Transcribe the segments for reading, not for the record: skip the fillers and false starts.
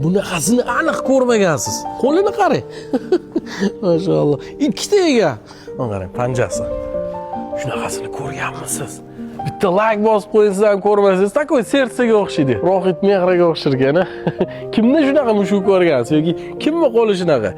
Bunaqasini aniq ko'rmagansiz. Qo'lini qarang. Mashalloh. Ikkita ekan. Mana qarang, panjasi. Shunaqasini ko'rganmisiz? Bitta like bosib qo'ysangiz ham ko'rmasangiz, takoy sersaga o'xshaydi. Rohit mehriga o'xshirgan. Kimni shunaqa mushuk ko'rgansiz yoki kimni qo'li shunaqa?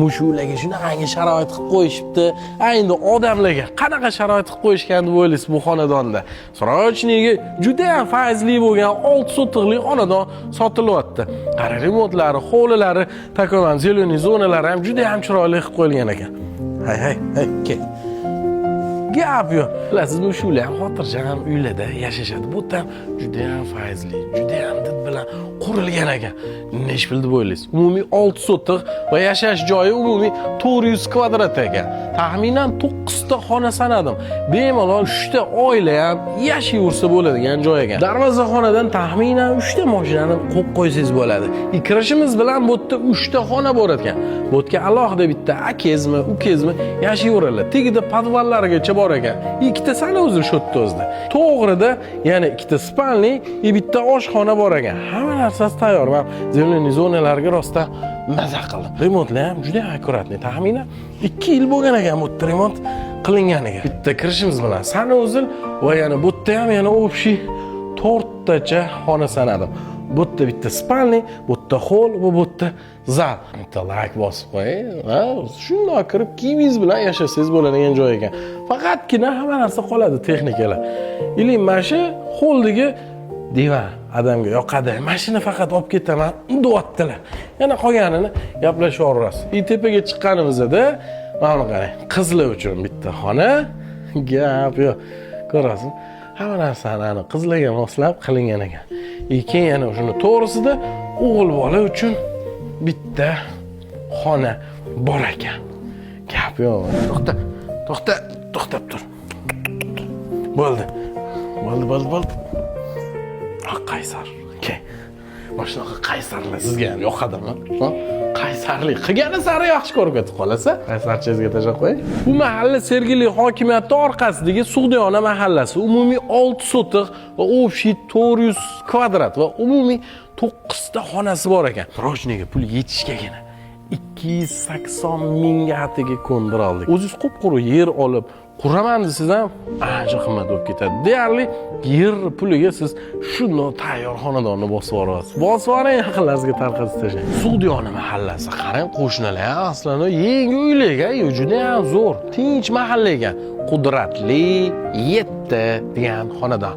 Mushuklarga shunaqangi sharoit qilib qo'yishibdi. Endi odamlarga qanaqa sharoit qilib qo'yishgan deb o'ylaysiz bu xonadonda? Srochniga juda ham faizli bo'lgan 6 sotiqli xonadon sotilyapti. Qara remontlari, hovlilari, takoman zeleniy zonalari ham juda ham chiroyli qilib qo'yilgan ekan. Hay, kel. Gap yo'q. Bilasizmi, shular ham xotirjam uylarda yashashadi. Bu ham juda ham faizli, juda ham did bilan qurilgan ekan. Nech pul deb o'ylaysiz? Umumiy 6 sotiq va yashash joyi umumiy 400 kvadrat ekan. Taxminan 9 ta xona sanadim. Bemalol 3 ta oila ham yashayversa bo'ladigan joy ekan. Darvozaxonadan taxminan 3 ta mashinani qo'yib qo'ysangiz bo'ladi. Kirishimiz bilan bu yerda 3 ta xona bor ekan. Bu yerga alohida bitta akezmi, ukezmi yashayveradilar. Tegida podvallarigacha bor ekan. Ikkita sana o'zi shu yerda o'zida. To'g'rida yana ikkita spalni, bitta oshxona bor ekan. Hamma narsasi tayyor. Men zeleniy zonalarga rostdan maza qildim. Remontlar ham juda akkuratni. Taxminan 2 yil bo'lgan ekan bu remont qilinganiga. Bitta kirishimiz bilan sanuzel va yana bu yerda ham yana общий 4 tacha xona sanadim. Bu yerda bitta spalni, bu yerda hol va bu yerda zal. Bitta like bosib qo'ying. Shundoq kirib kiyimingiz bilan yashasangiz bo'ladigan joy ekan. Faqatgina hamma narsa qoladi, texnikalar. Ilim mana shu holdagi divan odamga yoqadi. Mashina faqat olib ketaman, deyaptilar. Yana qolganini gaplashaverasiz. Tepaga chiqqanimizda mana qarang, qizlar uchun bitta xona, gap yo'q. Ko'rasiz? Hamma narsani qizlarga moslab qilingan ekan. Keyin yana shuni to'g'risida o'g'il bola uchun bitta xona bor ekan. Gap yo'q. To'xtab tur. Bo'ldi. Qaysar. Mana shunaqa qaysarlar sizga ham yoqadimi? Qaysarlik qilgani sari yaxshi ko'rib ketib qolasa, qaysarchangizga tashlab qo'ying. Bu mahalla Sergeli hokimiyati orqasidagi Sug'diyona mahallasi. Umumiy 6 sotiq va общий 400 kvadrat va umumiy 9 ta xonasi bor ekan. Rojniga pul yetishgagina 280 mingga atiga ko'ndira oldik. O'zingiz qop-quru yer olib quraman desiz ham ancha qimmat bo'lib ketadi. Deyarli yer puliga siz shunday tayyor xonadonni bosib olasiz. Bosib oling, yaqinlaringizga tarqatib tashlang. Sug'diyona mahallasi, qarang, qo'shnilar aslida yangi uylarga juda ham zo'r, tinch mahalla ekan. Qudratli 7 degan xonadon.